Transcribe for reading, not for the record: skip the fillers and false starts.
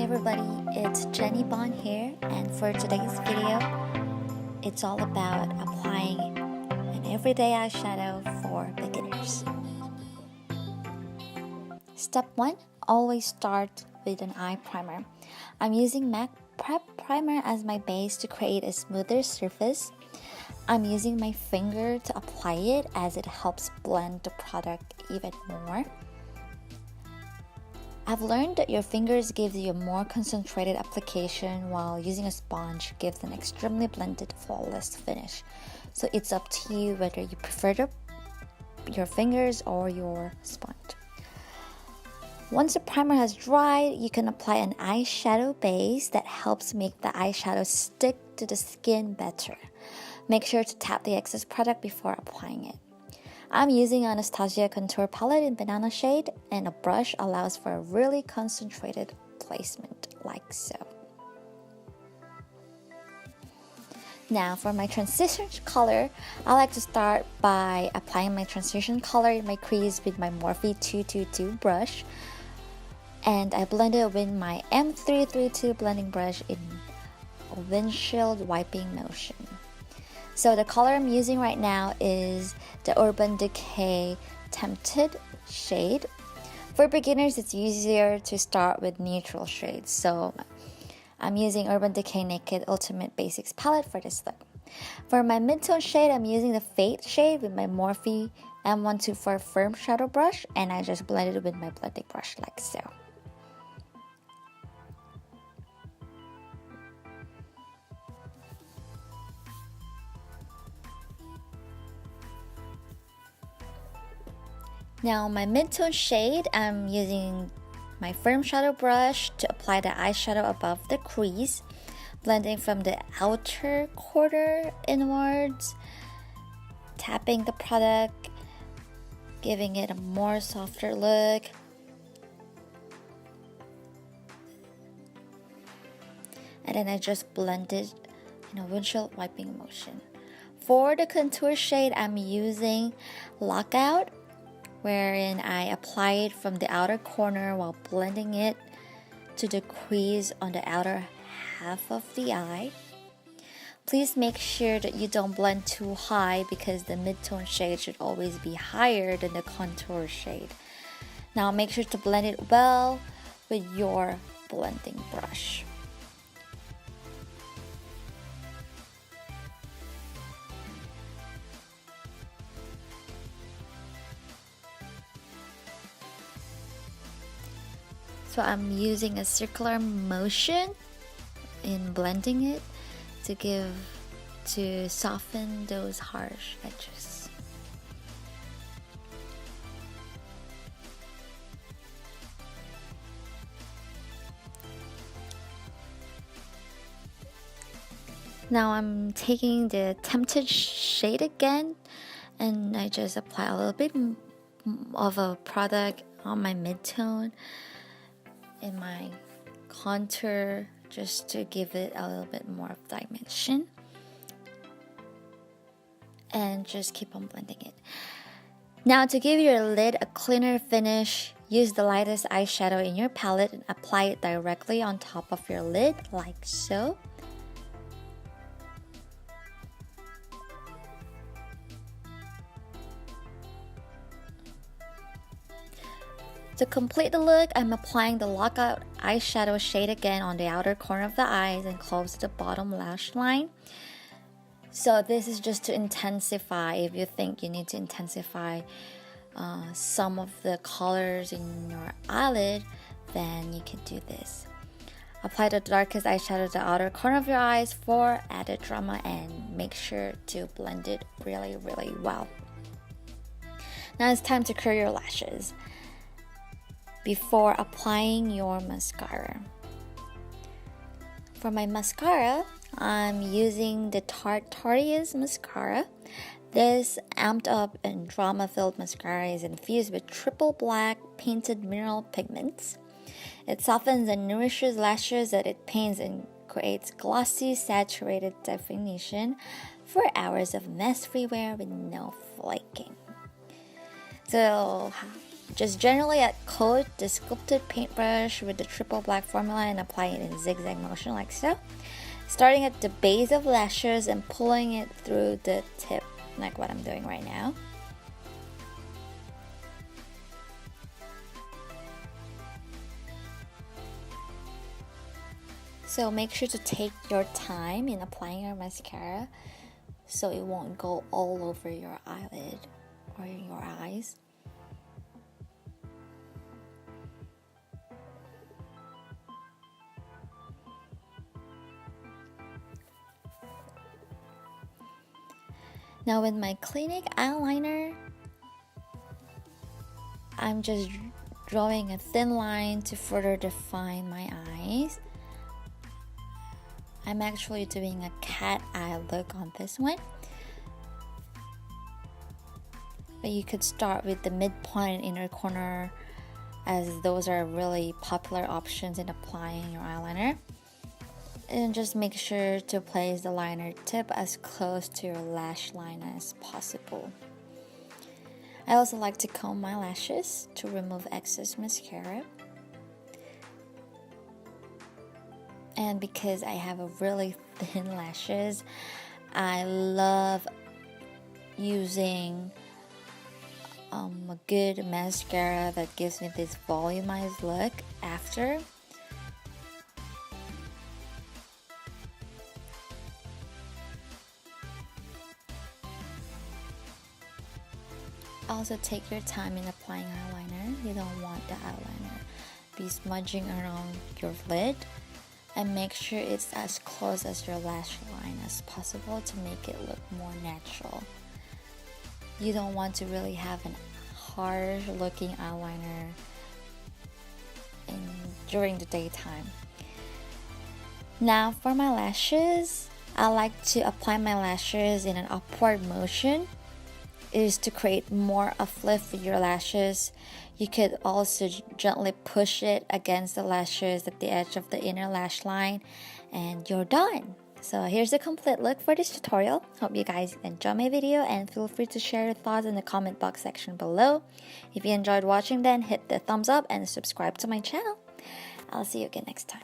everybody, it's Jenny Bond here, and for today's video, it's all about applying an everyday eyeshadow for beginners. Step 1, always start with an eye primer. I'm using MAC Prep Primer as my base to create a smoother surface. I'm using my finger to apply it as it helps blend the product even more. I've learned that your fingers gives you a more concentrated application while using a sponge gives an extremely blended, flawless finish. So it's up to you whether you prefer your fingers or your sponge. Once the primer has dried, you can apply an eyeshadow base that helps make the eyeshadow stick to the skin better. Make sure to tap the excess product before applying it. I'm using Anastasia contour palette in banana shade, and a brush allows for a really concentrated placement like so. Now for my transition color, I like to start by applying my transition color in my crease with my Morphe 222 brush, and I blend it with my M332 blending brush in a windshield wiping motion. So the color I'm using right now is the Urban Decay Tempted shade. For beginners, it's easier to start with neutral shades. So I'm using Urban Decay Naked Ultimate Basics palette for this look. For my mid-tone shade, I'm using the Fade shade with my Morphe M124 Firm Shadow Brush, and I just blended it with my blending brush like so. Now my mid-tone shade, I'm using my Firm Shadow Brush to apply the eyeshadow above the crease, blending from the outer corner inwards, tapping the product, giving it a more softer look. And then I just blend it in a windshield wiping motion. For the contour shade, I'm using Lockout, wherein I apply it from the outer corner while blending it to the crease on the outer half of the eye. Please make sure that you don't blend too high because the mid-tone shade should always be higher than the contour shade. Now make sure to blend it well with your blending brush. So I'm using a circular motion in blending it to soften those harsh edges. Now I'm taking the Tempted shade again, and I just apply a little bit of a product on my mid-tone in my contour just to give it a little bit more of dimension, and just keep on blending it. Now to give your lid a cleaner finish, use the lightest eyeshadow in your palette and apply it directly on top of your lid like so. To complete the look, I'm applying the Lockout eyeshadow shade again on the outer corner of the eyes and close to the bottom lash line. So this is just to intensify. If you think you need to intensify some of the colors in your eyelid, then you can do this. Apply the darkest eyeshadow to the outer corner of your eyes for added drama, and make sure to blend it really, really well. Now it's time to curl your lashes before applying your mascara. For my mascara, I'm using the Tarte's mascara. This amped up and drama-filled mascara is infused with triple black painted mineral pigments. It softens and nourishes lashes as it paints and creates glossy, saturated definition for hours of mess-free wear with no flaking. So Just generally coat the sculpted paintbrush with the triple black formula and apply it in zigzag motion like so. Starting at the base of lashes and pulling it through the tip like what I'm doing right now. So make sure to take your time in applying your mascara so it won't go all over your eyelid or in your eyes. Now with my Clinique eyeliner, I'm just drawing a thin line to further define my eyes. I'm actually doing a cat eye look on this one. But you could start with the midpoint and inner corner, as those are really popular options in applying your eyeliner. And just make sure to place the liner tip as close to your lash line as possible. I also like to comb my lashes to remove excess mascara. And because I have a really thin lashes, I love using a good mascara that gives me this volumized look after. Also take your time in applying eyeliner. You don't want the eyeliner be smudging around your lid. And make sure it's as close as your lash line as possible to make it look more natural. You don't want to really have an harsh looking eyeliner during the daytime. Now for my lashes, I like to apply my lashes in an upward motion. It is to create more uplift with your lashes. You could also gently push it against the lashes at the edge of the inner lash line, and you're done. So here's the complete look for this tutorial. Hope you guys enjoy my video, and feel free to share your thoughts in the comment box section below. If you enjoyed watching, then hit the thumbs up and subscribe to my channel. I'll see you again next time.